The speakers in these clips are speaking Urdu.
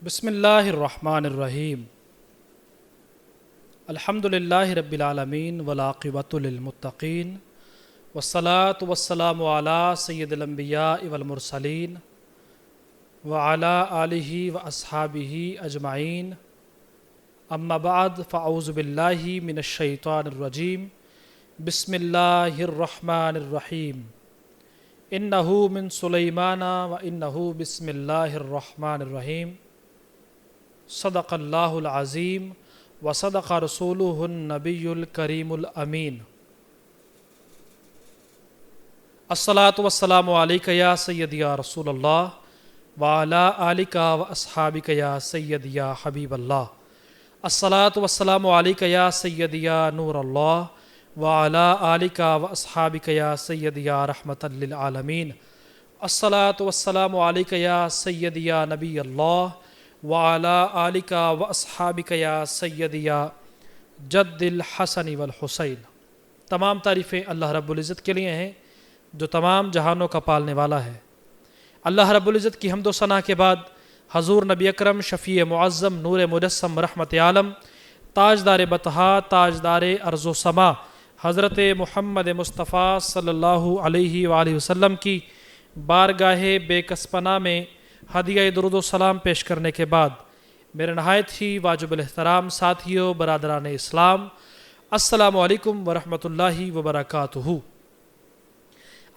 بسم اللہ الرحمن الرحیم الحمدللہ رب العالمین والعاقبۃ للمتقین والصلاة والسلام علی سید الانبیاء والمرسلین وعلی آلہ واصحابہ اجمعین اما بعد فاعوذ باللہ من الشیطان الرجیم بسم اللہ الرحمن الرحیم انہ من سلیمان وانہ بسم اللہ الرحمن الرحیم صدق اللہ العظیم وصدق رسولہ النبی الکریم الامین الصلاۃ والسلام علیک یا سیدی یا رسول اللہ وعلی آلک واصحابک یا سیدی یا حبیب اللہ الصلاۃ والسلام علیک یا سیدی یا نور اللہ وعلی آلک واصحابک یا سیدی یا رحمۃ للعالمین الصلاۃ والسلام علیک یا سیدی یا نبی اللہ وعلی آلک واصحابک یا سیدی یا جد الحسن والحسین۔ تمام تعریفیں اللہ رب العزت کے لیے ہیں جو تمام جہانوں کا پالنے والا ہے۔ اللہ رب العزت کی حمد و ثنا کے بعد حضور نبی اکرم شفیع معظم نور مجسم رحمت عالم تاجدار بطحا تاجدار ارض و سما حضرت محمد مصطفیٰ صلی اللہ علیہ وآلہ وسلم کی بارگاہ بے کس پناہ میں ہدیہ درود و سلام پیش کرنے کے بعد میرے نہایت ہی واجب الاحترام ساتھیوں برادران اسلام السلام علیکم ورحمۃ اللہ وبرکاتہ۔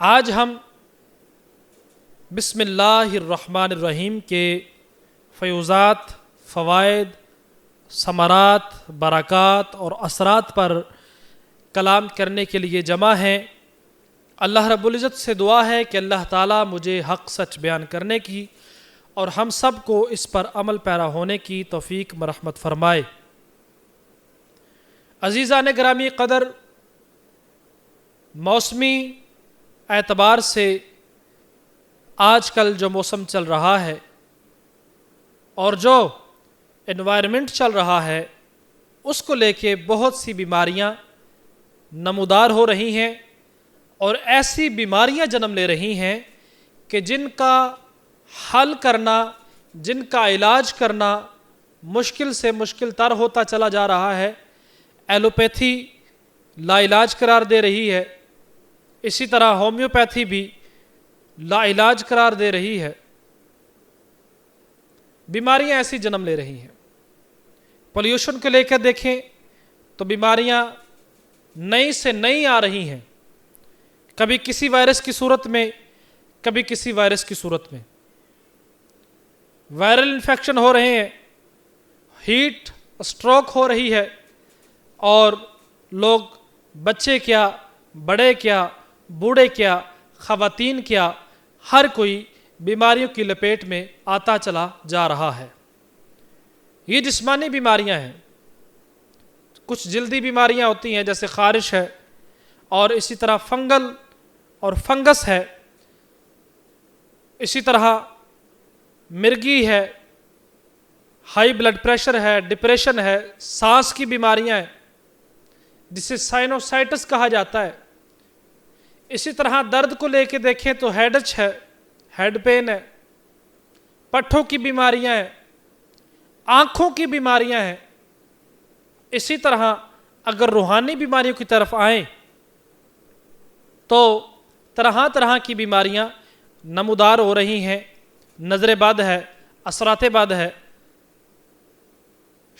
آج ہم بسم اللہ الرحمن الرحیم کے فیوزات، فوائد، ثمرات، برکات اور اثرات پر کلام کرنے کے لیے جمع ہیں۔ اللہ رب العزت سے دعا ہے کہ اللہ تعالیٰ مجھے حق سچ بیان کرنے کی اور ہم سب کو اس پر عمل پیرا ہونے کی توفیق مرحمت فرمائے۔ عزیزان گرامی قدر، موسمی اعتبار سے آج کل جو موسم چل رہا ہے اور جو انوائرمنٹ چل رہا ہے اس کو لے کے بہت سی بیماریاں نمودار ہو رہی ہیں اور ایسی بیماریاں جنم لے رہی ہیں کہ جن کا حل کرنا، جن کا علاج کرنا مشکل سے مشکل تر ہوتا چلا جا رہا ہے۔ ایلوپیتھی لا علاج قرار دے رہی ہے، اسی طرح ہومیوپیتھی بھی لا علاج قرار دے رہی ہے۔ بیماریاں ایسی جنم لے رہی ہیں۔ پولیوشن کو لے کر دیکھیں تو بیماریاں نئی سے نئی آ رہی ہیں، کبھی کسی وائرس کی صورت میں، کبھی کسی وائرس کی صورت میں۔ وائرل انفیکشن ہو رہے ہیں، ہیٹ اسٹروک ہو رہی ہے، اور لوگ بچے کیا، بڑے کیا، بوڑھے کیا، خواتین کیا، ہر کوئی بیماریوں کی لپیٹ میں آتا چلا جا رہا ہے۔ یہ جسمانی بیماریاں ہیں۔ کچھ جلدی بیماریاں ہوتی ہیں جیسے خارش ہے، اور اسی طرح فنگل اور فنگس ہے، اسی طرح مرگی ہے، ہائی بلڈ پریشر ہے، ڈپریشن ہے، سانس کی بیماریاں ہیں جسے سائنوسائٹس کہا جاتا ہے۔ اسی طرح درد کو لے کے دیکھیں تو ہیڈچ ہے، ہیڈ پین ہے، پٹھوں کی بیماریاں ہیں، آنکھوں کی بیماریاں ہیں۔ اسی طرح اگر روحانی بیماریوں کی طرف آئیں تو طرح طرح کی بیماریاں نمودار ہو رہی ہیں۔ نظر بد ہے، اثرات بد ہے،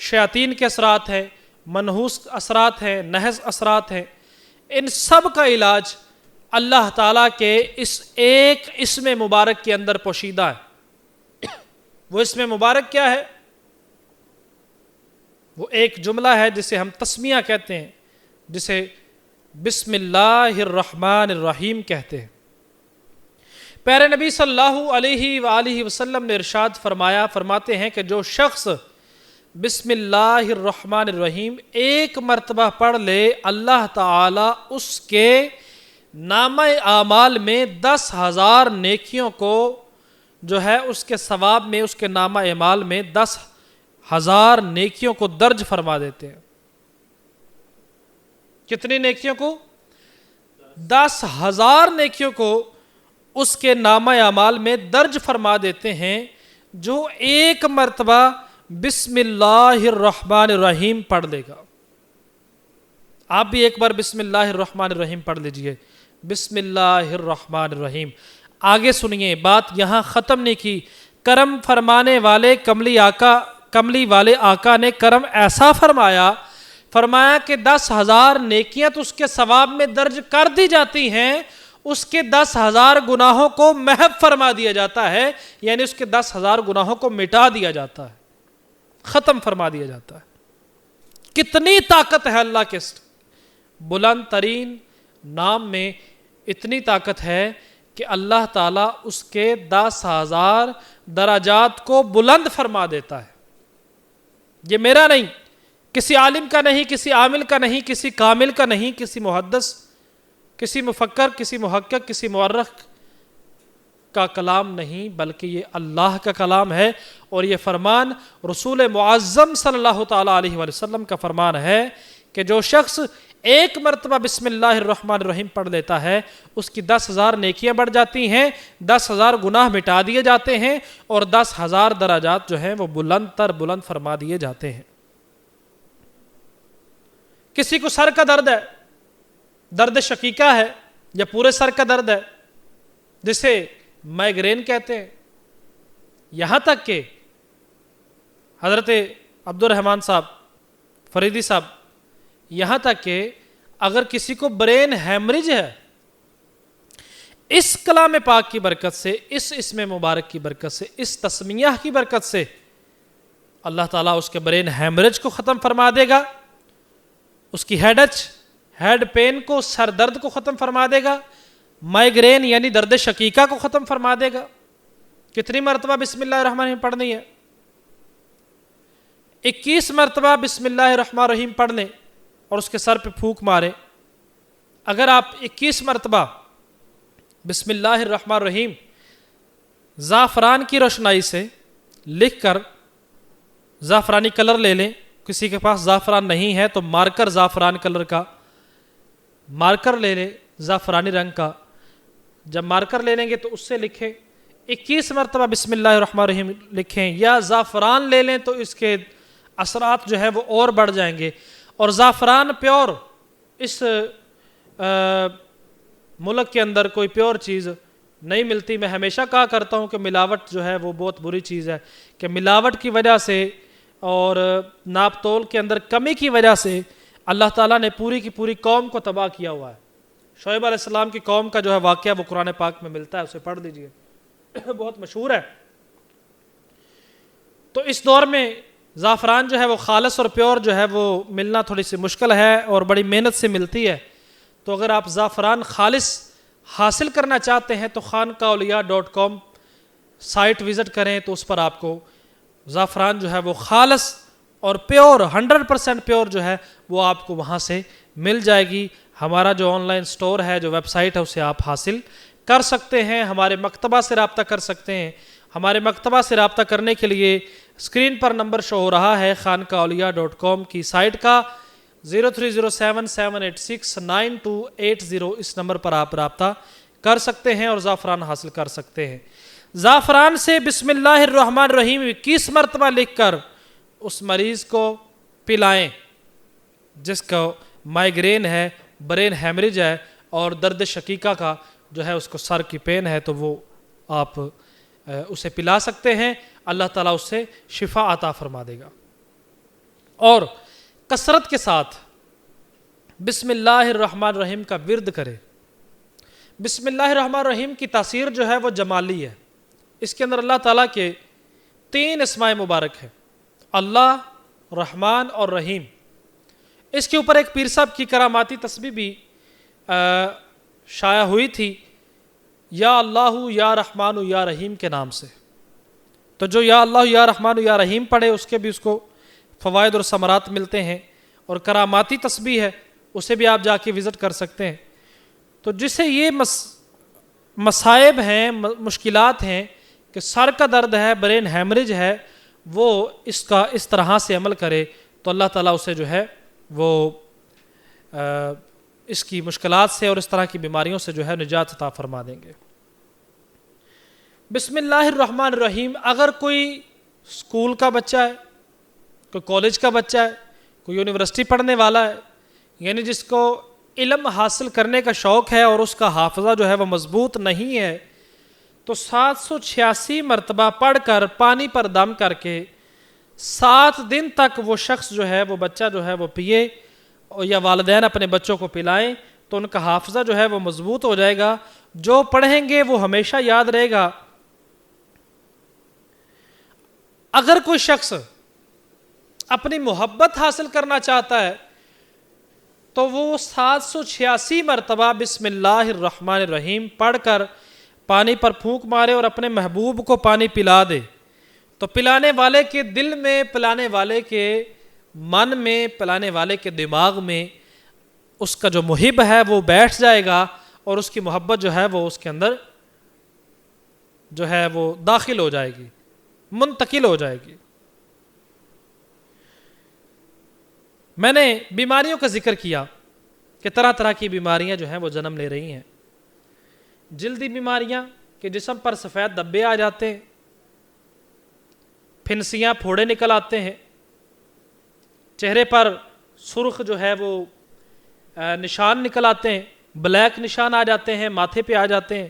شیاطین کے اثرات ہیں، منحوس اثرات ہیں، نحس اثرات ہیں۔ ان سب کا علاج اللہ تعالیٰ کے اس ایک اسم مبارک کے اندر پوشیدہ ہے۔ وہ اسم مبارک کیا ہے؟ وہ ایک جملہ ہے جسے ہم تسمیہ کہتے ہیں، جسے بسم اللہ الرحمن الرحیم کہتے ہیں۔ پیارے نبی صلی اللہ علیہ وآلہ وسلم نے ارشاد فرماتے ہیں کہ جو شخص بسم اللہ الرحمن الرحیم ایک مرتبہ پڑھ لے، اللہ تعالیٰ اس کے نامہ اعمال میں 10,000 نیکیوں کو جو ہے اس کے ثواب میں، اس کے نامہ اعمال میں 10,000 نیکیوں کو درج فرما دیتے ہیں۔ کتنی نیکیوں کو؟ 10,000 نیکیوں کو اس کے نامہ اعمال میں درج فرما دیتے ہیں، جو ایک مرتبہ بسم اللہ الرحمن الرحیم پڑھ لے گا. آپ بھی ایک بار بسم اللہ الرحمن الرحیم پڑھ لیجئے. بسم اللہ الرحمن الرحیم. آگے سنیے، بات یہاں ختم نہیں کی. کرم فرمانے والے کملی والے آقا نے کرم ایسا فرمایا کہ 10,000 نیکیاں تو اس کے ثواب میں درج کر دی جاتی ہیں، اس کے 10,000 گناہوں کو محو فرما دیا جاتا ہے، یعنی اس کے 10,000 گناہوں کو مٹا دیا جاتا ہے، ختم فرما دیا جاتا ہے. کتنی طاقت ہے اللہ کے بلند ترین نام میں. اتنی طاقت ہے کہ اللہ تعالیٰ اس کے 10,000 درجات کو بلند فرما دیتا ہے. یہ میرا نہیں، کسی عالم کا نہیں، کسی عامل کا نہیں، کسی کامل کا نہیں، کسی محدث، کسی مفکر، کسی محقق، کسی مورخ کا کلام نہیں، بلکہ یہ اللہ کا کلام ہے. اور یہ فرمان رسول معظم صلی اللہ تعالیٰ علیہ وسلم کا فرمان ہے کہ جو شخص ایک مرتبہ بسم اللہ الرحمن الرحیم پڑھ لیتا ہے اس کی 10,000 نیکیاں بڑھ جاتی ہیں، 10,000 گناہ مٹا دیے جاتے ہیں، اور 10,000 درجات جو ہیں وہ بلند فرما دیے جاتے ہیں. کسی کو سر کا درد ہے، درد شقیقہ ہے یا پورے سر کا درد ہے جسے مائیگرین کہتے ہیں، یہاں تک کہ حضرت عبد الرحمن صاحب فریدی صاحب، یہاں تک کہ اگر کسی کو برین ہیمریج ہے، اس کلام پاک کی برکت سے، اس اسم مبارک کی برکت سے، اس تسمیہ کی برکت سے اللہ تعالیٰ اس کے برین ہیمریج کو ختم فرما دے گا، اس کی ہیڈ پین کو، سر درد کو ختم فرما دے گا، مائیگرین یعنی درد شقیقہ کو ختم فرما دے گا. کتنی مرتبہ بسم اللہ الرحمن الرحیم پڑھنی ہے؟ 21 مرتبہ بسم اللہ الرحمن الرحیم پڑھ لیں اور اس کے سر پہ پھونک مارے. اگر آپ 21 مرتبہ بسم اللہ الرحمن الرحیم زعفران کی روشنائی سے لکھ کر، زعفرانی کلر لے لیں، کسی کے پاس زعفران نہیں ہے تو مارکر زعفران کلر کا مارکر لے لیں، زعفرانی رنگ کا. جب مارکر لے لیں گے تو اس سے لکھیں، 21 مرتبہ بسم اللہ الرحمن الرحیم لکھیں، یا زعفران لے لیں تو اس کے اثرات جو ہے وہ اور بڑھ جائیں گے. اور زعفران پیور، اس ملک کے اندر کوئی پیور چیز نہیں ملتی. میں ہمیشہ کہا کرتا ہوں کہ ملاوٹ جو ہے وہ بہت بری چیز ہے، کہ ملاوٹ کی وجہ سے اور ناپ تول کے اندر کمی کی وجہ سے اللہ تعالیٰ نے پوری کی پوری قوم کو تباہ کیا ہوا ہے. شعیب علیہ السلام کی قوم کا جو ہے واقعہ وہ قرآن پاک میں ملتا ہے، اسے پڑھ لیجئے، بہت مشہور ہے. تو اس دور میں زعفران جو ہے وہ خالص اور پیور جو ہے وہ ملنا تھوڑی سی مشکل ہے اور بڑی محنت سے ملتی ہے. تو اگر آپ زعفران خالص حاصل کرنا چاہتے ہیں تو خانقاہاولیاء.com سائٹ وزٹ کریں، تو اس پر آپ کو زعفران جو ہے وہ خالص اور پیور 100% پیور جو ہے وہ آپ کو وہاں سے مل جائے گی. ہمارا جو آن لائن سٹور ہے، جو ویب سائٹ ہے، اسے آپ حاصل کر سکتے ہیں. ہمارے مکتبہ سے رابطہ کر سکتے ہیں. ہمارے مکتبہ سے رابطہ کرنے کے لیے اسکرین پر نمبر شو ہو رہا ہے خانقاہاولیاء.com کی سائٹ کا، 030778699280. اس نمبر پر آپ رابطہ کر سکتے ہیں اور زعفران حاصل کر سکتے ہیں. زعفران سے بسم اللہ الرحمن الرحیم 21 مرتبہ لکھ کر اس مریض کو پلائیں جس کو مائیگرین ہے، برین ہیمریج ہے اور درد شقیقہ کا جو ہے اس کو سر کی پین ہے، تو وہ آپ اسے پلا سکتے ہیں. اللہ تعالیٰ اس سے شفا عطا فرما دے گا. اور کثرت کے ساتھ بسم اللہ الرحمن الرحیم کا ورد کرے. بسم اللہ الرحمن الرحیم کی تاثیر جو ہے وہ جمالی ہے. اس کے اندر اللہ تعالیٰ کے 3 اسماء مبارک ہیں، اللہ، رحمان اور رحیم. اس کے اوپر ایک پیر صاحب کی کراماتی تسبیح بھی شائع ہوئی تھی، یا اللہ یا رحمان یا رحیم کے نام سے. تو جو یا اللہ یا رحمان یا رحیم پڑھے اس کے بھی اس کو فوائد اور ثمرات ملتے ہیں. اور کراماتی تسبیح ہے، اسے بھی آپ جا کے وزٹ کر سکتے ہیں. تو جسے یہ مصائب ہیں، مشکلات ہیں کہ سر کا درد ہے، برین ہیمریج ہے، وہ اس طرح سے عمل کرے تو اللہ تعالیٰ اسے جو ہے وہ اس کی مشکلات سے اور اس طرح کی بیماریوں سے جو ہے نجات عطا فرما دیں گے. بسم اللہ الرحمن الرحیم اگر کوئی اسکول کا بچہ ہے، کوئی کالج کا بچہ ہے، کوئی یونیورسٹی پڑھنے والا ہے، یعنی جس کو علم حاصل کرنے کا شوق ہے اور اس کا حافظہ جو ہے وہ مضبوط نہیں ہے، تو 786 مرتبہ پڑھ کر پانی پر دم کر کے 7 دن تک وہ شخص جو ہے وہ بچہ جو ہے وہ پیے، یا والدین اپنے بچوں کو پلائیں، تو ان کا حافظہ جو ہے وہ مضبوط ہو جائے گا، جو پڑھیں گے وہ ہمیشہ یاد رہے گا۔ اگر کوئی شخص اپنی محبت حاصل کرنا چاہتا ہے تو وہ 786 مرتبہ بسم اللہ الرحمن الرحیم پڑھ کر پانی پر پھونک مارے اور اپنے محبوب کو پانی پلا دے، تو پلانے والے کے دل میں، پلانے والے کے من میں، پلانے والے کے دماغ میں اس کا جو محب ہے وہ بیٹھ جائے گا، اور اس کی محبت جو ہے وہ اس کے اندر جو ہے وہ داخل ہو جائے گی، منتقل ہو جائے گی۔ میں نے بیماریوں کا ذکر کیا کہ طرح طرح کی بیماریاں جو ہیں وہ جنم لے رہی ہیں۔ جلدی بیماریاں کہ جسم پر سفید دھبے آ جاتے ہیں، پھنسیاں، پھوڑے نکل آتے ہیں، چہرے پر سرخ جو ہے وہ نشان نکل آتے ہیں، بلیک نشان آ جاتے ہیں، ماتھے پہ آ جاتے ہیں،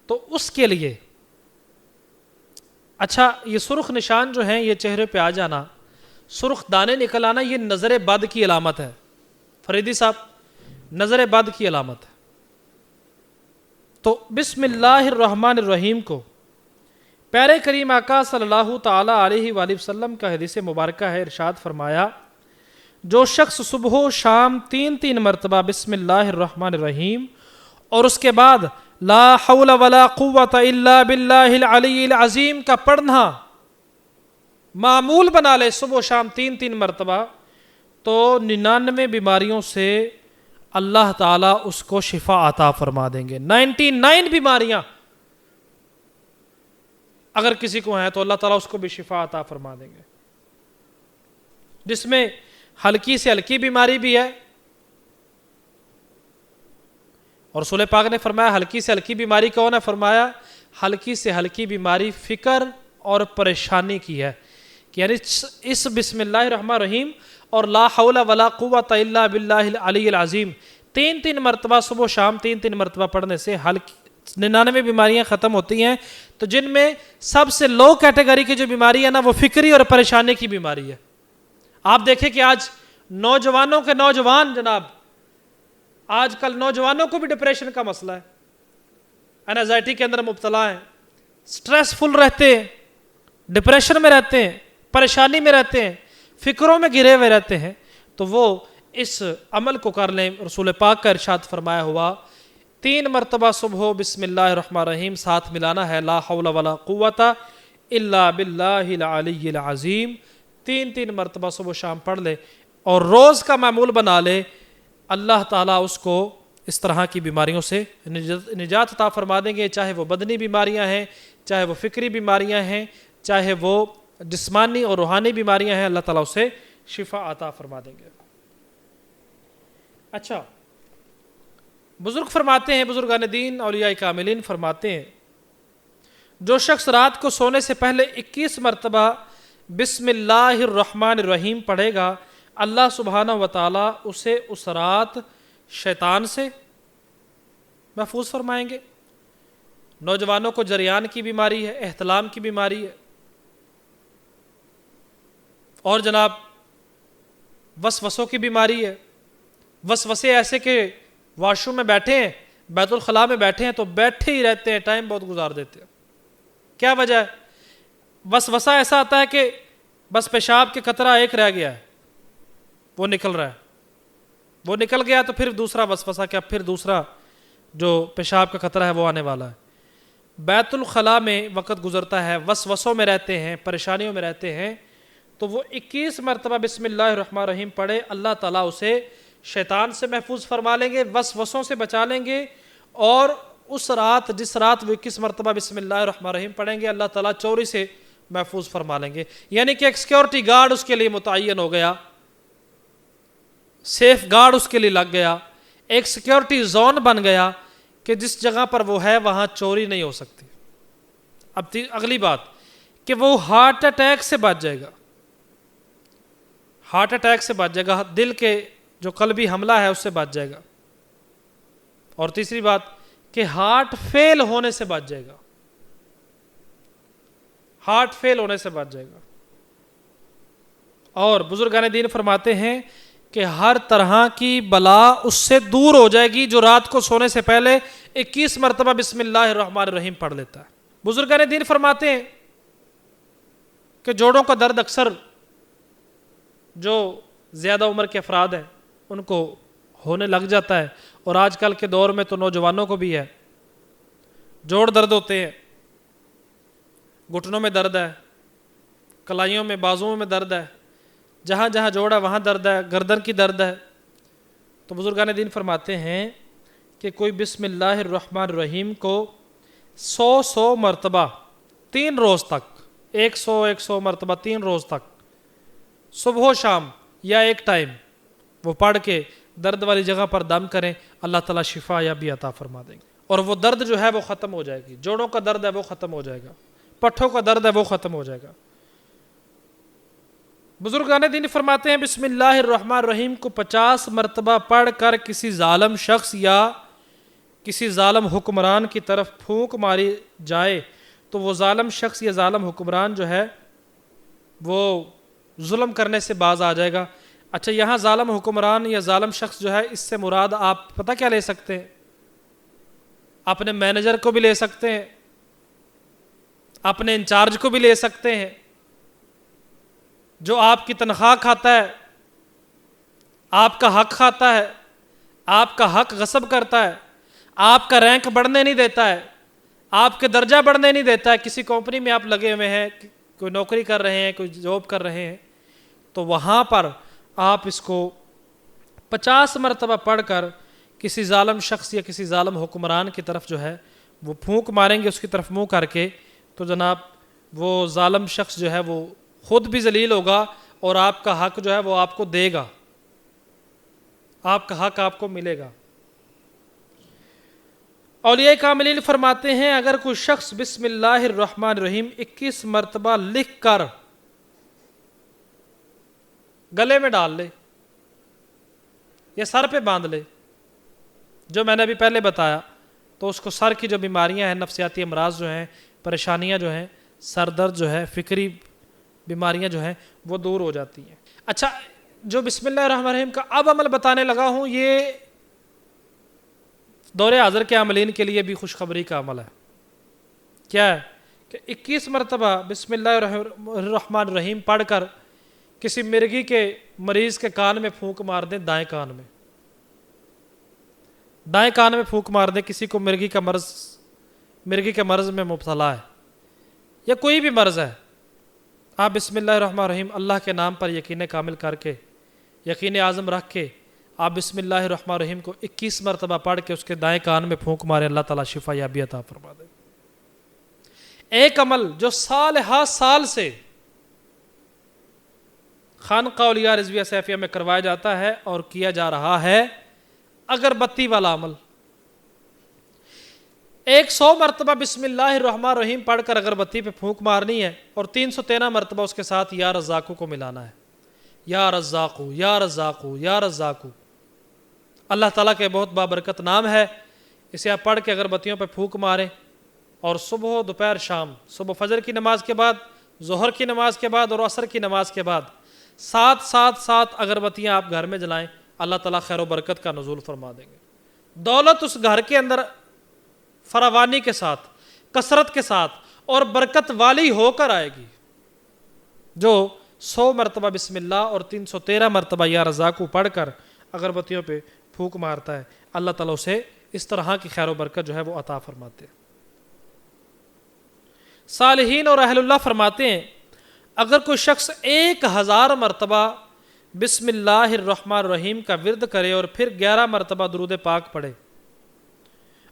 تو اس کے لیے اچھا یہ سرخ نشان جو ہیں یہ چہرے پہ آ جانا، سرخ دانے نکل آنا، یہ نظر بد کی علامت ہے۔ فریدی صاحب، نظر بد کی علامت ہے۔ تو بسم اللہ الرحمن الرحیم کو پیارے کریم آقا صلی اللہ تعالی علیہ وآلہ وسلم کا حدیث مبارکہ ہے، ارشاد فرمایا جو شخص صبح و شام 3 مرتبہ بسم اللہ الرحمن الرحیم اور اس کے بعد لا حول ولا قوت الا باللہ العلی العظیم کا پڑھنا معمول بنا لے صبح و شام 3 مرتبہ، تو 99 بیماریوں سے اللہ تعالیٰ اس کو شفا عطا فرما دیں گے۔ 99 بیماریاں اگر کسی کو ہیں تو اللہ تعالیٰ اس کو بھی شفا عطا فرما دیں گے، جس میں ہلکی سے ہلکی بیماری بھی ہے، اور رسول پاک نے فرمایا ہلکی سے ہلکی بیماری کون ہے؟ فرمایا ہلکی سے ہلکی بیماری فکر اور پریشانی کی ہے، کہ یعنی اس بسم اللہ الرحمن الرحیم اور لا حول ولا قوت الا باللہ العلی العظیم 3 مرتبہ صبح و شام 3 مرتبہ پڑھنے سے 99 بیماریاں ختم ہوتی ہیں۔ تو جن میں سب سے لو کیٹیگری کی جو بیماری ہے نا وہ فکری اور پریشانی کی بیماری ہے۔ آپ دیکھیں کہ آج نوجوانوں کے نوجوان جناب، آج کل نوجوانوں کو بھی ڈپریشن کا مسئلہ ہے، اینزائٹی کے اندر مبتلا ہیں، سٹریس فل رہتے ہیں، ڈپریشن میں رہتے ہیں، پریشانی میں رہتے ہیں، فکروں میں گھرے ہوئے رہتے ہیں، تو وہ اس عمل کو کر لیں۔ رسول پاک کا ارشاد فرمایا ہوا 3 مرتبہ صبح بسم اللہ الرحمن الرحیم ساتھ ملانا ہے لا حول ولا قوت الا باللہ العلی العظیم، 3 مرتبہ صبح و شام پڑھ لے اور روز کا معمول بنا لے، اللہ تعالیٰ اس کو اس طرح کی بیماریوں سے نجات عطا فرما دیں گے، چاہے وہ بدنی بیماریاں ہیں، چاہے وہ فکری بیماریاں ہیں، چاہے وہ جسمانی اور روحانی بیماریاں ہیں، اللہ تعالیٰ اسے شفا عطا فرما دیں گے۔ اچھا، بزرگ فرماتے ہیں، بزرگان دین اولیاء کاملین فرماتے ہیں جو شخص رات کو سونے سے پہلے 21 مرتبہ بسم اللہ الرحمن الرحیم پڑھے گا، اللہ سبحانہ و تعالیٰ اسے اس رات شیطان سے محفوظ فرمائیں گے۔ نوجوانوں کو جریان کی بیماری ہے، احتلام کی بیماری ہے، اور جناب وسوسوں کی بیماری ہے، وسوسے ایسے کہ واش روم میں بیٹھے ہیں، بیت الخلاء میں بیٹھے ہیں تو بیٹھے ہی رہتے ہیں، ٹائم بہت گزار دیتے ہیں۔ کیا وجہ ہے؟ وسوسہ ایسا آتا ہے کہ بس پیشاب کے قطرہ ایک رہ گیا ہے، وہ نکل رہا ہے، وہ نکل گیا تو پھر دوسرا وسوسہ، کیا پھر دوسرا جو پیشاب کا قطرہ ہے وہ آنے والا ہے۔ بیت الخلاء میں وقت گزرتا ہے، وسوسوں میں رہتے ہیں، پریشانیوں میں رہتے ہیں، تو وہ 21 مرتبہ بسم اللہ الرحمن الرحیم پڑھے، اللہ تعالیٰ اسے شیطان سے محفوظ فرما لیں گے، وسوسوں سے بچا لیں گے، اور اس رات جس رات وہ 21 مرتبہ بسم اللہ الرحمن الرحیم پڑھیں گے، اللہ تعالیٰ چوری سے محفوظ فرما لیں گے، یعنی کہ ایک سیکیورٹی گارڈ اس کے لیے متعین ہو گیا، سیف گارڈ اس کے لیے لگ گیا، ایک سیکیورٹی زون بن گیا کہ جس جگہ پر وہ ہے وہاں چوری نہیں ہو سکتی۔ اب اگلی بات کہ وہ ہارٹ اٹیک سے بچ جائے گا، ہارٹ اٹیک سے بچ جائے گا، دل کے جو قلبی حملہ ہے اس سے بچ جائے گا، اور تیسری بات کہ ہارٹ فیل ہونے سے بچ جائے گا، ہارٹ فیل ہونے سے بچ جائے گا۔ اور بزرگان دین فرماتے ہیں کہ ہر طرح کی بلا اس سے دور ہو جائے گی جو رات کو سونے سے پہلے 21 مرتبہ بسم اللہ الرحمن الرحیم پڑھ لیتا ہے۔ بزرگان دین فرماتے ہیں کہ جوڑوں کا درد اکثر جو زیادہ عمر کے افراد ہیں ان کو ہونے لگ جاتا ہے، اور آج کل کے دور میں تو نوجوانوں کو بھی ہے، جوڑ درد ہوتے ہیں، گھٹنوں میں درد ہے، کلائیوں میں، بازوؤں میں درد ہے، جہاں جہاں جوڑ ہے وہاں درد ہے، گردن کی درد ہے۔ تو بزرگان دین فرماتے ہیں کہ کوئی بسم اللہ الرحمن الرحیم کو 100 مرتبہ 3 روز تک، 100 مرتبہ 3 روز تک، صبح و شام یا ایک ٹائم وہ پڑھ کے درد والی جگہ پر دم کریں، اللہ تعالیٰ شفا یا بھی عطا فرما دیں گے، اور وہ درد جو ہے وہ ختم ہو جائے گی، جوڑوں کا درد ہے وہ ختم ہو جائے گا، پٹھوں کا درد ہے وہ ختم ہو جائے گا۔ بزرگان دین فرماتے ہیں بسم اللہ الرحمن الرحیم کو 50 مرتبہ پڑھ کر کسی ظالم شخص یا کسی ظالم حکمران کی طرف پھونک ماری جائے تو وہ ظالم شخص یا ظالم حکمران جو ہے وہ ظلم کرنے سے باز آ جائے گا۔ اچھا، یہاں ظالم حکمران یا ظالم شخص جو ہے اس سے مراد آپ پتہ کیا لے سکتے ہیں؟ اپنے مینیجر کو بھی لے سکتے ہیں، اپنے انچارج کو بھی لے سکتے ہیں، جو آپ کی تنخواہ کھاتا ہے، آپ کا حق کھاتا ہے، آپ کا حق غصب کرتا ہے، آپ کا رینک بڑھنے نہیں دیتا ہے، آپ کے درجہ بڑھنے نہیں دیتا ہے۔ کسی کمپنی میں آپ لگے ہوئے ہیں، کوئی نوکری کر رہے ہیں، کوئی جاب کر رہے ہیں، تو وہاں پر آپ اس کو 50 مرتبہ پڑھ کر کسی ظالم شخص یا کسی ظالم حکمران کی طرف جو ہے وہ پھونک ماریں گے، اس کی طرف منہ کر کے، تو جناب وہ ظالم شخص جو ہے وہ خود بھی ذلیل ہوگا اور آپ کا حق جو ہے وہ آپ کو دے گا، آپ کا حق آپ کو ملے گا۔ اولیاء کاملین فرماتے ہیں اگر کوئی شخص بسم اللہ الرحمن الرحیم 21 مرتبہ لکھ کر گلے میں ڈال لے یا سر پہ باندھ لے، جو میں نے ابھی پہلے بتایا، تو اس کو سر کی جو بیماریاں ہیں، نفسیاتی امراض جو ہیں، پریشانیاں جو ہیں، سر درد جو ہے، فکری بیماریاں جو ہیں وہ دور ہو جاتی ہیں۔ اچھا، جو بسم اللہ الرحمن الرحیم کا اب عمل بتانے لگا ہوں، یہ دور حاضر کے عاملین کے لیے بھی خوشخبری کا عمل ہے۔ کیا ہے کہ 21 مرتبہ بسم اللہ الرحمن الرحیم پڑھ کر کسی مرگی کے مریض کے کان میں پھونک مار دیں، دائیں کان میں، دائیں کان میں پھونک مار دیں، کسی کو مرگی کے مرض میں مبتلا ہے یا کوئی بھی مرض ہے، آپ بسم اللہ الرحمن الرحیم اللہ کے نام پر یقین کامل کر کے، یقین عازم رکھ کے، آپ بسم اللہ الرحمن الرحیم کو 21 مرتبہ پڑھ کے اس کے دائیں کان میں پھونک مارے، اللہ تعالیٰ شفا یابی عطا فرما دے۔ ایک عمل جو سال ہا سال سے خانقاہ اولیاء رضویہ سیفیہ میں کروایا جاتا ہے اور کیا جا رہا ہے، اگربتی والا عمل۔ 100 مرتبہ بسم اللہ الرحمن الرحیم پڑھ کر اگربتی پہ پھونک مارنی ہے، اور 313 مرتبہ اس کے ساتھ یا رزاقو کو ملانا ہے، یا رزاقو یا رزاقو یا رزاقو۔ اللہ تعالیٰ کے بہت بابرکت نام ہے، اسے آپ پڑھ کے اگربتیوں پہ پھونک ماریں، اور صبح دوپہر شام، صبح فجر کی نماز کے بعد، ظہر کی نماز کے بعد اور عصر کی نماز کے بعد 7 اگربتیاں آپ گھر میں جلائیں، اللہ تعالیٰ خیر و برکت کا نزول فرما دیں گے۔ دولت اس گھر کے اندر فراوانی کے ساتھ، کثرت کے ساتھ اور برکت والی ہو کر آئے گی۔ جو 100 مرتبہ بسم اللہ اور 313 مرتبہ یا رزاقو پڑھ کر اگربتیوں پہ پھونک مارتا ہے، اللہ تعالیٰ اسے اس طرح کی خیر و برکت جو ہے وہ عطا فرماتے ہیں۔ صالحین اور اہل اللہ فرماتے ہیں اگر کوئی شخص 1000 مرتبہ بسم اللہ الرحمن الرحیم کا ورد کرے اور پھر 11 مرتبہ درود پاک پڑھے،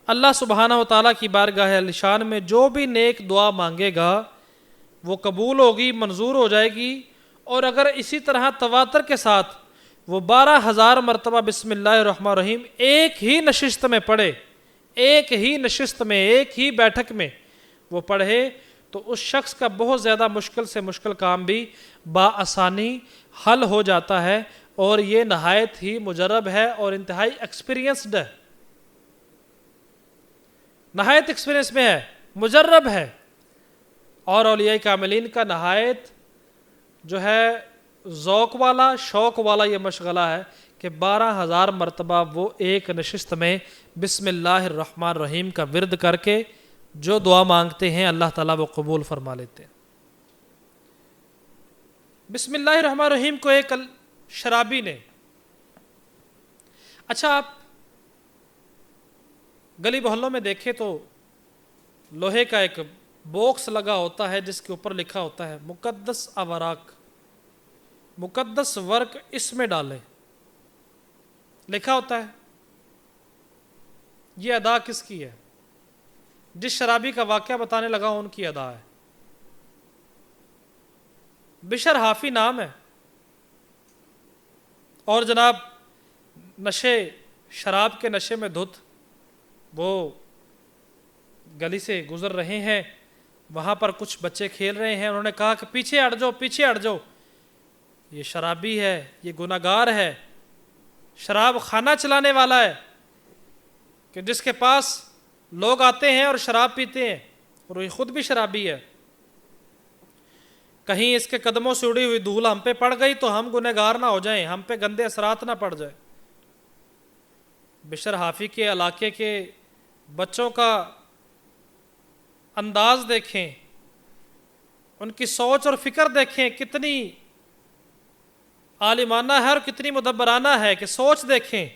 اللہ سبحانہ و تعالیٰ کی بارگاہ عالیشان میں جو بھی نیک دعا مانگے گا وہ قبول ہوگی، منظور ہو جائے گی۔ اور اگر اسی طرح تواتر کے ساتھ وہ 12,000 مرتبہ بسم اللہ الرحمن الرحیم ایک ہی نشست میں پڑھے، ایک ہی نشست میں، ایک ہی بیٹھک میں وہ پڑھے، تو اس شخص کا بہت زیادہ مشکل سے مشکل کام بھی بآسانی حل ہو جاتا ہے، اور یہ نہایت ہی مجرب ہے اور انتہائی ایکسپیرینسڈ ہے، نہایت ایکسپیرینس میں ہے، مجرب ہے، اور اولیاء کاملین کا نہایت جو ہے ذوق والا، شوق والا یہ مشغلہ ہے کہ 12,000 مرتبہ وہ ایک نشست میں بسم اللہ الرحمن الرحیم کا ورد کر کے جو دعا مانگتے ہیں اللہ تعالیٰ وہ قبول فرما لیتے ہیں۔ بسم اللہ الرحمن الرحیم کو ایک شرابی نے، اچھا آپ گلی محلوں میں دیکھیں تو لوہے کا ایک باکس لگا ہوتا ہے جس کے اوپر لکھا ہوتا ہے مقدس اوراق، مقدس ورق اس میں ڈالیں، لکھا ہوتا ہے۔ یہ ادا کس کی ہے؟ جس شرابی کا واقعہ بتانے لگا ان کی ادا ہے۔ بشر حافی نام ہے، اور جناب نشے، شراب کے نشے میں دھت وہ گلی سے گزر رہے ہیں، وہاں پر کچھ بچے کھیل رہے ہیں، انہوں نے کہا کہ پیچھے ہٹ جاؤ، پیچھے ہٹ جاؤ، یہ شرابی ہے، یہ گناہگار ہے، شراب خانہ چلانے والا ہے، کہ جس کے پاس لوگ آتے ہیں اور شراب پیتے ہیں، اور یہ خود بھی شرابی ہے، کہیں اس کے قدموں سے اڑی ہوئی دھول ہم پہ پڑ گئی تو ہم گنہگار نہ ہو جائیں، ہم پہ گندے اثرات نہ پڑ جائیں۔ بشر حافی کے علاقے کے بچوں کا انداز دیکھیں، ان کی سوچ اور فکر دیکھیں، کتنی عالمانہ ہے اور کتنی مدبرانہ ہے، کہ سوچ دیکھیں،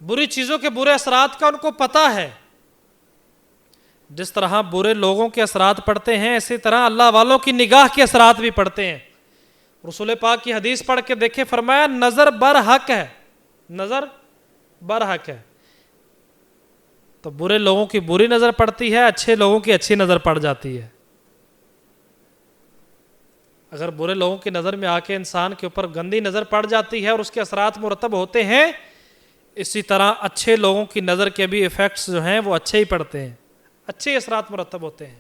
بری چیزوں کے برے اثرات کا ان کو پتہ ہے۔ جس طرح برے لوگوں کے اثرات پڑتے ہیں، اسی طرح اللہ والوں کی نگاہ کے اثرات بھی پڑتے ہیں۔ رسول پاک کی حدیث پڑھ کے دیکھیں، فرمایا نظر برحق ہے، نظر برحق ہے۔ تو برے لوگوں کی بری نظر پڑتی ہے، اچھے لوگوں کی اچھی نظر پڑ جاتی ہے۔ اگر برے لوگوں کی نظر میں آ کے انسان کے اوپر گندی نظر پڑ جاتی ہے اور اس کے اثرات مرتب ہوتے ہیں، اسی طرح اچھے لوگوں کی نظر کے بھی ایفیکٹس جو ہیں وہ اچھے ہی پڑتے ہیں، اچھے اثرات مرتب ہوتے ہیں۔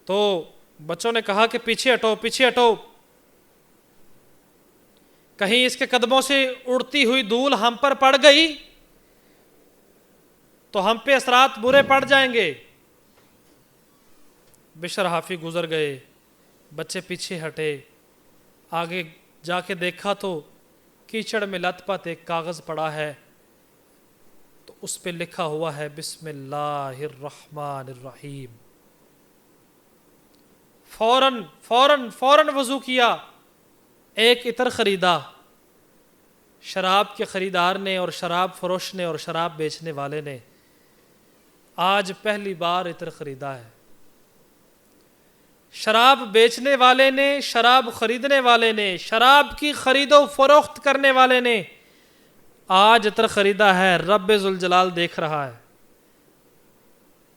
تو بچوں نے کہا کہ پیچھے ہٹو، پیچھے ہٹو، کہیں اس کے قدموں سے اڑتی ہوئی دھول ہم پر پڑ گئی تو ہم پہ اثرات برے پڑ جائیں گے۔ بشر حافی گزر گئے، بچے پیچھے ہٹے، آگے جا کے دیکھا تو کیچڑ میں لت پت ایک کاغذ پڑا ہے، تو اس پہ لکھا ہوا ہے بسم اللہ الرحمن الرحیم۔ فوراً وضو کیا، ایک عطر خریدا، شراب کے خریدار نے اور شراب فروش نے اور شراب بیچنے والے نے آج پہلی بار عطر خریدا ہے۔ شراب بیچنے والے نے، شراب خریدنے والے نے، شراب کی خرید و فروخت کرنے والے نے آج عطر خریدا ہے۔ رب ذوالجلال دیکھ رہا ہے،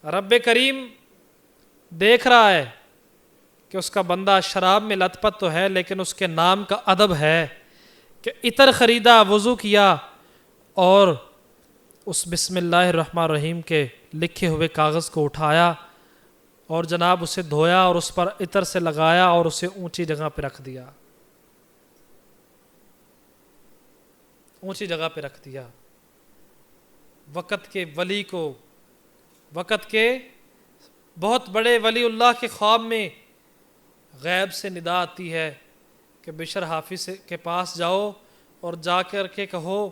رب کریم دیکھ رہا ہے کہ اس کا بندہ شراب میں لت پت تو ہے، لیکن اس کے نام کا ادب ہے کہ عطر خریدا، وضو کیا، اور اس بسم اللہ الرحمن الرحیم کے لکھے ہوئے کاغذ کو اٹھایا اور جناب اسے دھویا اور اس پر عطر سے لگایا اور اسے اونچی جگہ پہ رکھ دیا، اونچی جگہ پہ رکھ دیا۔ وقت کے ولی کو، وقت کے بہت بڑے ولی اللہ کے خواب میں غیب سے ندا آتی ہے کہ بشر حافظ کے پاس جاؤ اور جا کر کے کہو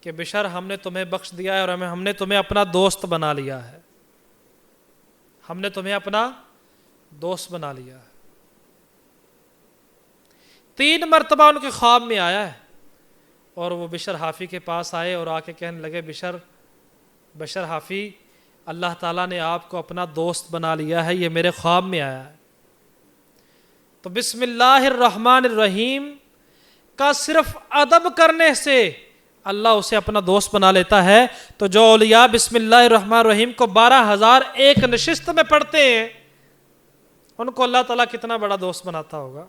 کہ بشر ہم نے تمہیں بخش دیا ہے اور ہم نے تمہیں اپنا دوست بنا لیا ہے، ہم نے تمہیں اپنا دوست بنا لیا ہے۔ 3 مرتبہ ان کے خواب میں آیا ہے، اور وہ بشر حافی کے پاس آئے اور آ کے کہنے لگے بشر حافی، اللہ تعالیٰ نے آپ کو اپنا دوست بنا لیا ہے، یہ میرے خواب میں آیا ہے۔ تو بسم اللہ الرحمن الرحیم کا صرف ادب کرنے سے اللہ اسے اپنا دوست بنا لیتا ہے۔ تو جو اولیاء بسم اللہ الرحمن الرحیم کو 12,000 ایک نشست میں پڑھتے ہیں، ان کو اللہ تعالیٰ کتنا بڑا دوست بناتا ہوگا۔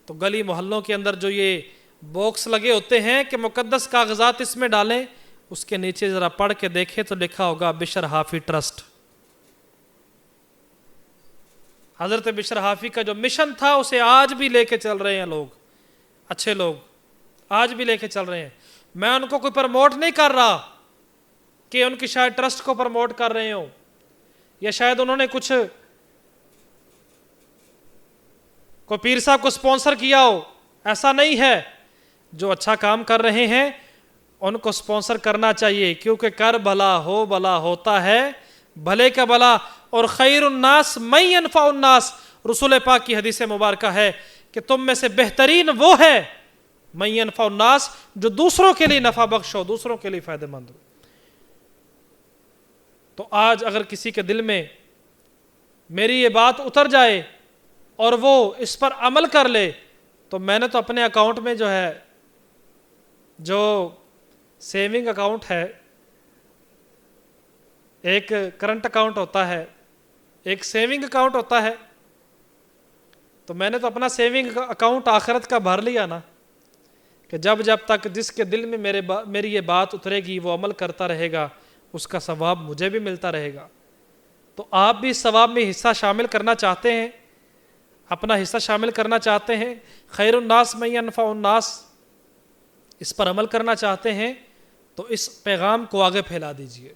تو گلی محلوں کے اندر جو یہ باکس لگے ہوتے ہیں کہ مقدس کاغذات اس میں ڈالیں، اس کے نیچے ذرا پڑھ کے دیکھیں تو لکھا ہوگا بشر حافی ٹرسٹ، حضرت بشر حافی کا جو مشن تھا اسے آج بھی لے کے چل رہے ہیں لوگ، اچھے لوگ آج بھی لے کے چل رہے ہیں۔ میں ان کو کوئی پروموٹ نہیں کر رہا کہ ان کی شاید ٹرسٹ کو پروموٹ کر رہے ہوں، یا شاید انہوں نے کچھ کوئی پیر صاحب کو سپانسر کیا ہو، ایسا نہیں ہے۔ جو اچھا کام کر رہے ہیں ان کو سپانسر کرنا چاہیے، کیونکہ کر بھلا ہو بھلا ہوتا ہے، بھلے کا بھلا۔ اور خیر الناس من ينفع الناس، رسول پاک کی حدیث مبارکہ ہے کہ تم میں سے بہترین وہ ہے من ينفع الناس، جو دوسروں کے لیے نفع بخش ہو، دوسروں کے لیے فائدہ مند ہو۔ تو آج اگر کسی کے دل میں میری یہ بات اتر جائے اور وہ اس پر عمل کر لے، تو میں نے تو اپنے اکاؤنٹ میں جو ہے، جو سیونگ اکاؤنٹ ہے، ایک کرنٹ اکاؤنٹ ہوتا ہے، ایک سیونگ اکاؤنٹ ہوتا ہے، تو میں نے تو اپنا سیونگ اکاؤنٹ آخرت کا بھر لیا نا، کہ جب تک جس کے دل میں میری یہ بات اترے گی وہ عمل کرتا رہے گا، اس کا ثواب مجھے بھی ملتا رہے گا۔ تو آپ بھی اس ثواب میں حصہ شامل کرنا چاہتے ہیں، اپنا حصہ شامل کرنا چاہتے ہیں، خیر الناس من ينفع الناس، اس پر عمل کرنا چاہتے ہیں، تو اس پیغام کو آگے پھیلا دیجئے،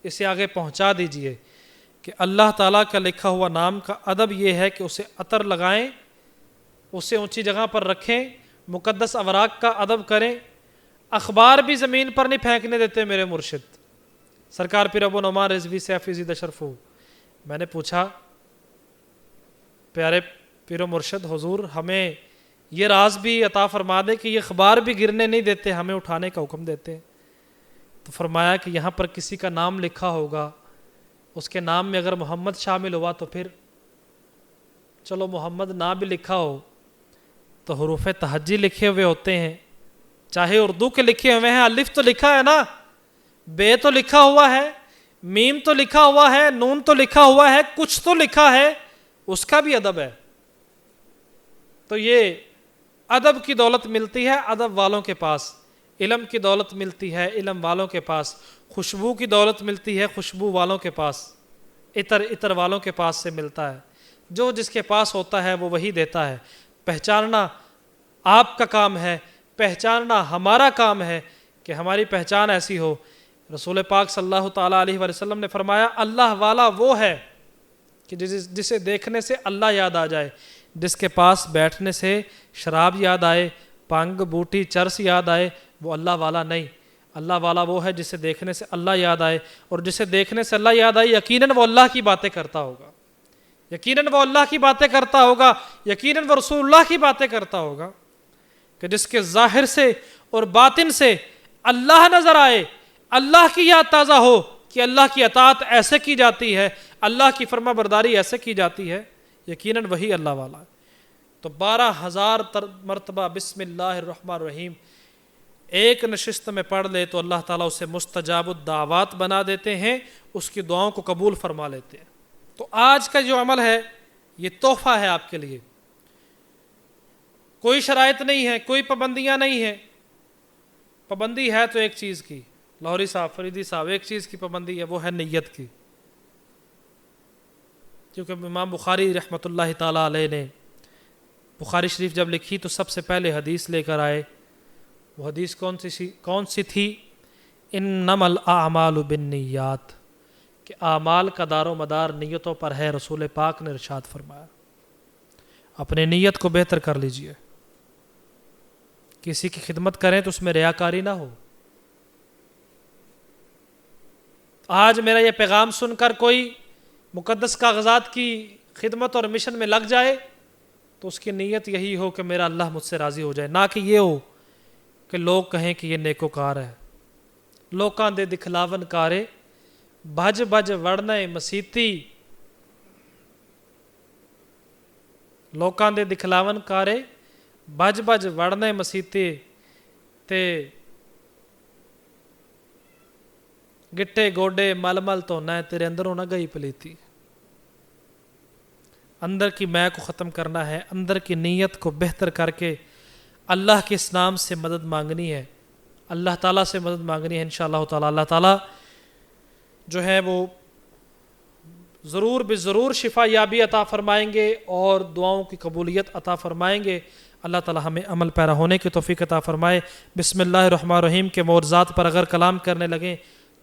اسے آگے پہنچا دیجئے کہ اللہ تعالیٰ کا لکھا ہوا نام کا ادب یہ ہے کہ اسے عطر لگائیں، اسے اونچی جگہ پر رکھیں، مقدس اوراق کا ادب کریں۔ اخبار بھی زمین پر نہیں پھینکنے دیتے میرے مرشد سرکار پیر ابو نعمان رضوی سے حفیظ اشرف ہو۔ میں نے پوچھا پیارے پیر و مرشد حضور، ہمیں یہ راز بھی عطا فرما دے کہ یہ اخبار بھی گرنے نہیں دیتے، ہمیں اٹھانے کا حکم دیتے ہیں۔ تو فرمایا کہ یہاں پر کسی کا نام لکھا ہوگا، اس کے نام میں اگر محمد شامل ہوا تو پھر چلو محمد نہ بھی لکھا ہو تو حروف تہجی لکھے ہوئے ہوتے ہیں، چاہے اردو کے لکھے ہوئے ہیں، الف تو لکھا ہے نا، بے تو لکھا ہوا ہے، میم تو لکھا ہوا ہے، نون تو لکھا ہوا ہے، کچھ تو لکھا ہے، اس کا بھی ادب ہے۔ تو یہ ادب کی دولت ملتی ہے ادب والوں کے پاس، علم کی دولت ملتی ہے علم والوں کے پاس، خوشبو کی دولت ملتی ہے خوشبو والوں کے پاس، عطر والوں کے پاس سے ملتا ہے۔ جو جس کے پاس ہوتا ہے وہ وہی دیتا ہے۔ پہچاننا آپ کا کام ہے، پہچاننا ہمارا کام ہے کہ ہماری پہچان ایسی ہو۔ رسول پاک صلی اللہ تعالیٰ علیہ وسلم نے فرمایا اللہ والا وہ ہے کہ جسے دیکھنے سے اللہ یاد آ جائے، جس کے پاس بیٹھنے سے شراب یاد آئے، پانگ بوٹی چرس یاد آئے، وہ اللہ والا نہیں۔ اللہ والا وہ ہے جسے دیکھنے سے اللہ یاد آئے، اور جسے دیکھنے سے اللہ یاد آئے یقیناً وہ اللہ کی باتیں کرتا ہوگا، یقیناً وہ اللہ کی باتیں کرتا ہوگا، یقیناً وہ رسول اللہ کی باتیں کرتا ہوگا، کہ جس کے ظاہر سے اور باطن سے اللہ نظر آئے، اللہ کی یاد تازہ ہو کہ اللہ کی اطاعت ایسے کی جاتی ہے، اللہ کی فرما برداری ایسے کی جاتی ہے، یقیناً وہی اللہ والا ہے۔ تو 12,000 مرتبہ بسم اللہ الرحمن الرحیم ایک نشست میں پڑھ لے تو اللہ تعالیٰ اسے مستجاب الدعوات بنا دیتے ہیں، اس کی دعاؤں کو قبول فرما لیتے ہیں۔ تو آج کا جو عمل ہے یہ تحفہ ہے آپ کے لیے، کوئی شرائط نہیں ہے، کوئی پابندیاں نہیں ہیں۔ پابندی ہے تو ایک چیز کی، لاہوری صاحب فریدی صاحب، ایک چیز کی پابندی ہے، وہ ہے نیت کی، کیونکہ امام بخاری رحمۃ اللہ تعالیٰ علیہ نے بخاری شریف جب لکھی تو سب سے پہلے حدیث لے کر آئے۔ وہ حدیث کون سی تھی؟ انما الاعمال بالنیات، کہ اعمال کا دار و مدار نیتوں پر ہے۔ رسول پاک نے ارشاد فرمایا اپنے نیت کو بہتر کر لیجئے، کسی کی خدمت کریں تو اس میں ریاکاری نہ ہو۔ آج میرا یہ پیغام سن کر کوئی مقدس کاغذات کی خدمت اور مشن میں لگ جائے تو اس کی نیت یہی ہو کہ میرا اللہ مجھ سے راضی ہو جائے، نہ کہ یہ ہو کہ لوگ کہیں کہ یہ نیکوکار ہے۔ لوکاں دے دکھلاون کارے بھج بھج وڑنے مسیتی، لوکاں دے دکھلاون کارے بھج بھج وڑنے مسیتے تے گٹے گوڈے مل مل تو نہ تیرے اندروں نہ گئی پلیتی۔ اندر کی میں کو ختم کرنا ہے، اندر کی نیت کو بہتر کر کے اللہ کے اس نام سے مدد مانگنی ہے، اللہ تعالیٰ سے مدد مانگنی ہے۔ انشاءاللہ تعالیٰ اللہ تعالیٰ جو ہے وہ ضرور بضرور شفا یابی عطا فرمائیں گے اور دعاؤں کی قبولیت عطا فرمائیں گے۔ اللہ تعالی ہمیں عمل پیرا ہونے کی توفیق عطا فرمائے۔ بسم اللہ الرحمن الرحیم کے معجزات پر اگر کلام کرنے لگیں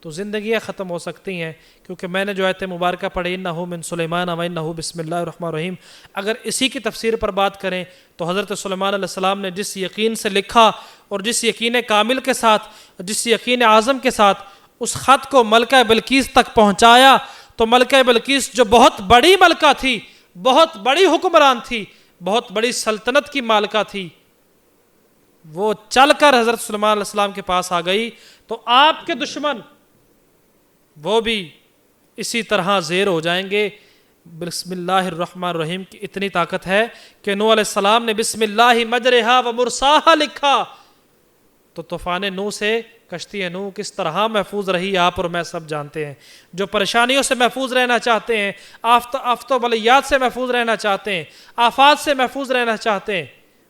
تو زندگیاں ختم ہو سکتی ہیں، کیونکہ میں نے جو آیت مبارکہ پڑھی انہ من سلیمان و انہ بسم اللہ الرحمن الرحیم، اگر اسی کی تفسیر پر بات کریں تو حضرت سلیمان علیہ السلام نے جس یقین سے لکھا اور جس یقین کامل کے ساتھ، جس یقین اعظم کے ساتھ اس خط کو ملکہ بلقیس تک پہنچایا، تو ملکہ بلقیس جو بہت بڑی ملکہ تھی، بہت بڑی حکمران تھی، بہت بڑی سلطنت کی مالکہ تھی، وہ چل کر حضرت سلیمان علیہ السلام کے پاس آ گئی، تو آپ کے دشمن وہ بھی اسی طرح زیر ہو جائیں گے۔ بسم اللہ الرحمن الرحیم کی اتنی طاقت ہے کہ نوح علیہ السلام نے بسم اللہ مجرہا و مرساہا لکھا، تو طوفان نوح سے کشتی نوح کس طرح محفوظ رہی آپ اور میں سب جانتے ہیں۔ جو پریشانیوں سے محفوظ رہنا چاہتے ہیں، آفت و بلیات سے محفوظ رہنا چاہتے ہیں، آفات سے محفوظ رہنا چاہتے ہیں،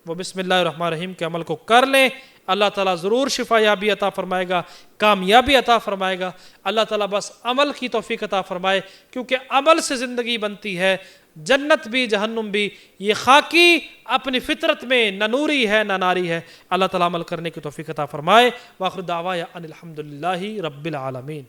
وہ بسم اللہ الرحمن الرحیم کے عمل کو کر لیں، اللہ تعالیٰ ضرور شفا یابی عطا فرمائے گا، کامیابی عطا فرمائے گا۔ اللہ تعالیٰ بس عمل کی توفیق عطا فرمائے، کیونکہ عمل سے زندگی بنتی ہے، جنت بھی جہنم بھی۔ یہ خاکی اپنی فطرت میں نہ نوری ہے نہ ناری ہے۔ اللہ تعالیٰ عمل کرنے کی توفیق عطا فرمائے۔ وآخر دعوایا ان الحمدللہ رب العالمین۔